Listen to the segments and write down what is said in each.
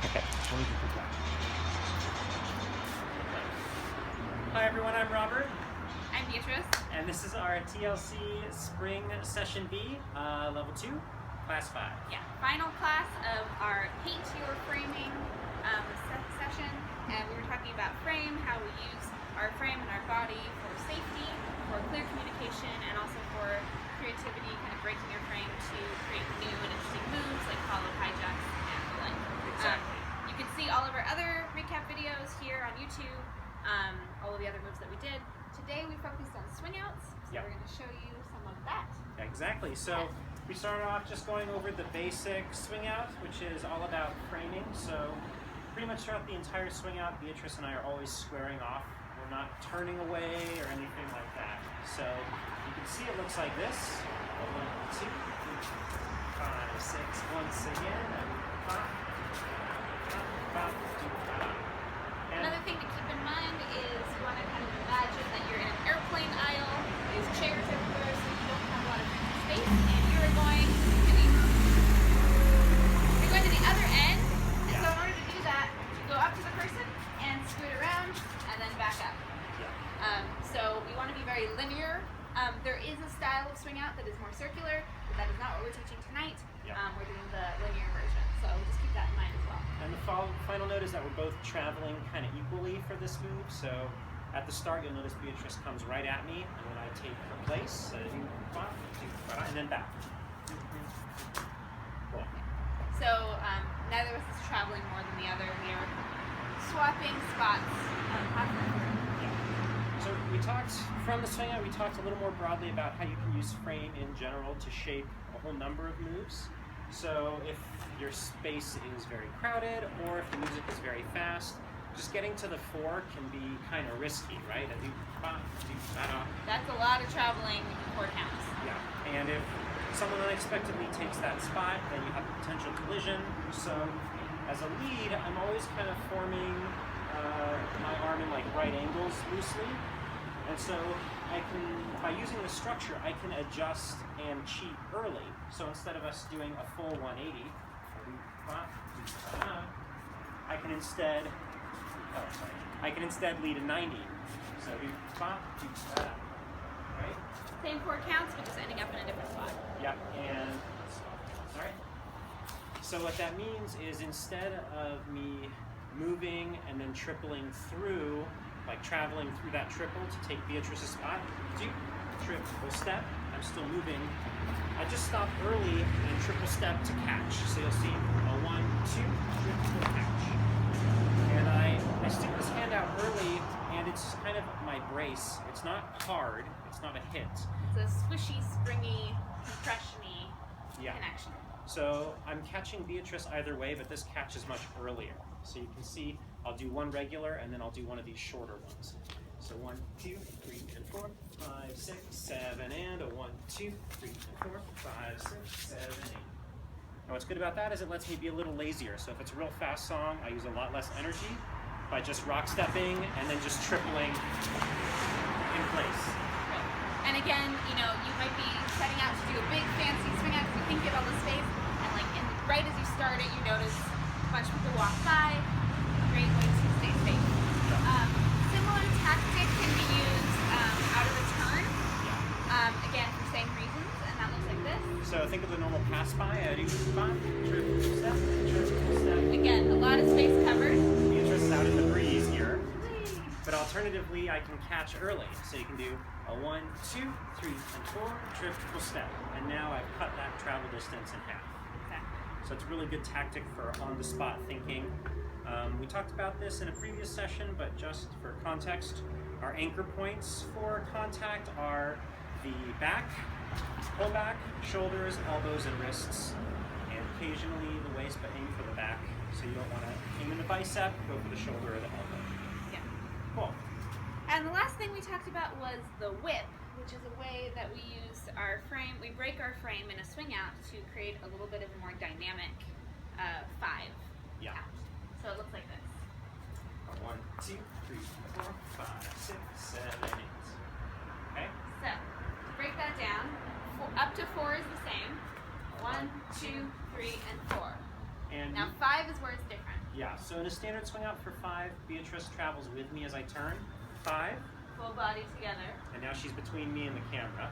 Okay. Hi everyone, I'm Robert. I'm Beatrice. And this is our TLC Spring Session B, Level 2, Class 5. Yeah, final class of our Paint Your Framing session. And we were talking about frame, how we use our frame and our body for safety, for clear communication, and also for creativity, kind of breaking your frame to create new and interesting moves like follow hijacks and the like. Exactly. You can see all of our other recap videos here on YouTube, all of the other moves that we did. Today we focused on swing outs, so Yep. we're going to show you some of that. Exactly. So we started off just going over the basic swing out, which is all about framing. So pretty much throughout the entire swing out, Beatrice and I are always squaring off. We're not turning away or anything like that. So you can see it looks like this. 1, 2, 3, 5, 6. Once again. 5, 5, 2, 5. Another thing to keep in mind is you want to kind of imagine that you're in an airplane aisle. There's chairs everywhere, so you don't have a lot of space, and you're going to the other end. And so in order to do that, you go up to the person and scoot around, and then back up. So we want to be very linear. There is a style of swing out that is more circular, but that is not what we're teaching tonight. We're doing the linear version, so just keep that in mind as well. And the final note is that we're both traveling kind of equally for this move. So at the start, you'll notice Beatrice comes right at me, and when I take her place, and then back. Cool. So neither of us is traveling more than the other. We are swapping spots halfway through. So we talked, from the swing out, we talked a little more broadly about how you can use frame in general to shape a whole number of moves. So if your space is very crowded, or if the music is very fast, just getting to the fore can be kind of risky, right? That's a lot of traveling for counts. Yeah, and if someone unexpectedly takes that spot, then you have a potential collision. So as a lead, I'm always kind of forming my arm in like right angles loosely. And so I can, by using the structure, I can adjust and cheat early. So instead of us doing a full 180, I can instead lead a 90. So right? Same 4 counts, but just ending up in a different spot. Yep, and sorry. So what that means is instead of me moving and then tripling through, like traveling through that triple to take Beatrice's spot, triple step, I'm still moving. I just stop early and triple step to catch. So you'll see a 1, 2, triple catch. And I stick this hand out early, and it's kind of my brace. It's not hard, it's not a hit. It's a squishy, springy, compression-y connection. So I'm catching Beatrice either way, but this catch is much earlier. So you can see I'll do one regular, and then I'll do one of these shorter ones. So 1, 2, 3, and 4, 5, 6, 7, and a 1, 2, 3, and 4, 5, 6, 7, 8. Now what's good about that is it lets me be a little lazier. So if it's a real fast song, I use a lot less energy by just rock stepping and then just tripling in place. And again, you know, you might be setting out to do a big fancy swing out because you think you have all the space, and like right as you start it, you notice a bunch of people walk by. Great way to stay safe. Similar tactic can be used out of a turn. Again, for the same reasons, and that looks like this. So think of the normal pass by. I do triple step, triple step. Again, a lot of space covered. Beatrice out in the breeze here. But alternatively, I can catch early. So you can do a 1, 2, 3, and 4, triple step. And now I've cut that travel distance in half. Exactly. So it's a really good tactic for on-the-spot thinking. We talked about this in a previous session, but just for context, our anchor points for contact are the back, pull back, shoulders, elbows, and wrists, and occasionally the waist, but aim for the back. So you don't want to aim in the bicep, go for the shoulder or the elbow. Yeah. Cool. And the last thing we talked about was the whip, which is a way that we use our frame. We break our frame in a swing out to create a little bit of a more dynamic 5 count. So it looks like this. 1, 2, 3, 4, 5, 6, 7, 8. Okay? So, to break that down, up to 4 is the same. 1, 2, 3, and 4. And Now 5 is where it's different. Yeah, so in a standard swing out for 5, Beatrice travels with me as I turn. 5. Full body together. And now she's between me and the camera.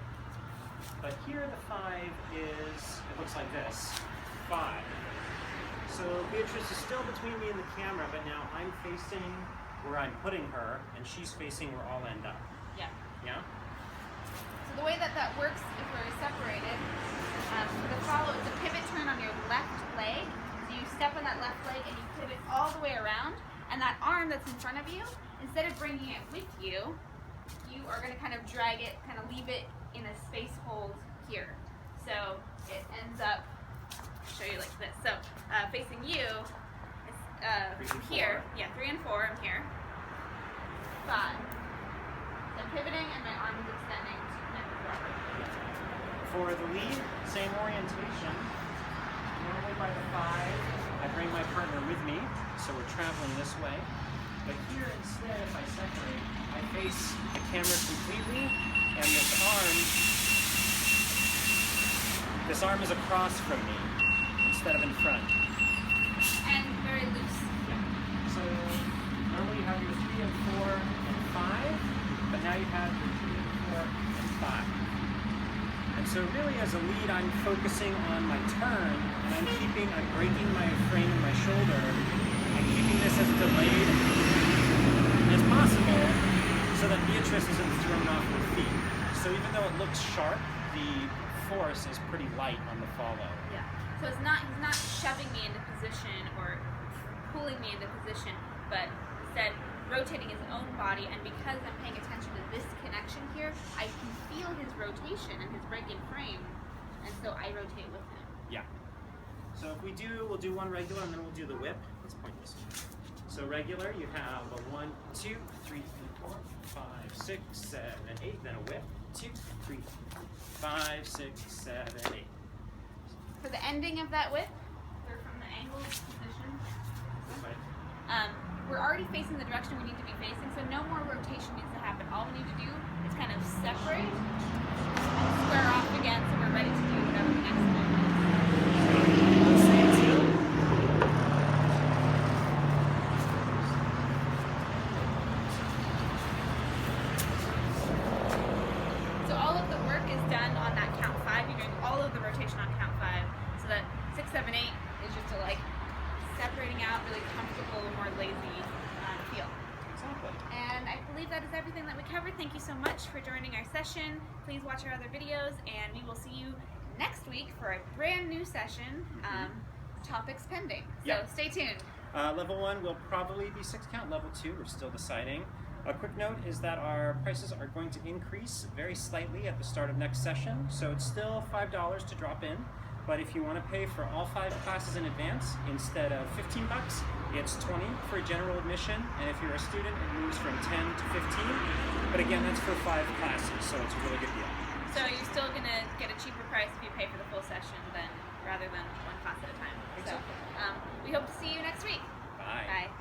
But here the 5 is, it looks like this, 5. So Beatrice is still between me and the camera, but now I'm facing where I'm putting her, and she's facing where I'll end up. Yeah. Yeah? So the way that works if we're separated, the follow is a pivot turn on your left leg. So you step on that left leg and you pivot all the way around, and that arm that's in front of you, instead of bringing it with you, you are going to kind of drag it, kind of leave it in a space hold here. So it ends up, I'll show you like this. So facing you is here. Yeah, 3 and 4, I'm here. 5. So I'm pivoting and my arm is extending to connect with Robert. For the lead, same orientation. Normally by the 5, I bring my partner with me, so we're traveling this way. But here instead, if I separate, I face the camera completely, and this arm is across from me instead of in front. And very loose. Yeah. So normally you have your 3 and 4 and 5, but now you have your 3 and 4 and 5. And so really as a lead, I'm focusing on my turn, and I'm breaking my frame in my shoulder, and keeping this as delayed as possible so that Beatrice isn't thrown off her feet. So even though it looks sharp, the force is pretty light on the follow. Yeah. So he's not shoving me into position or pulling me into position, but instead rotating his own body, and because I'm paying attention to this connection here, I can feel his rotation and his break in frame, and so I rotate with him. Yeah. So if we'll do one regular and then we'll do the whip. Let's point this way. So regular, you have a 1, 2, 3, 4, 5, 6, 7, 8, then a whip. 2, 3, 5, 6, 7, 8. For the ending of that whip, or from the angle position, we're already facing the direction we need to be facing, so no more rotation needs to happen. All we need to do is kind of separate and square off again, so we're ready to do whatever the next one is. So all of the work is done on that count 5. You're doing all of the rotation on count 5, so that 6, 7, 8 is just a separating out, really comfortable, more lazy feel. Exactly. And I believe that is everything that we covered. Thank you so much for joining our session. Please watch our other videos, and we will see you next week for a brand new session, topics pending. So stay tuned. Level 1 will probably be 6 count. Level 2, we're still deciding. A quick note is that our prices are going to increase very slightly at the start of next session, so it's still $5 to drop in. But if you want to pay for all 5 classes in advance, instead of $15, it's $20 for general admission. And if you're a student, it moves from 10 to 15. But again, that's for 5 classes, so it's a really good deal. So you're still going to get a cheaper price if you pay for the full session rather than one class at a time. Exactly. So we hope to see you next week. Bye. Bye.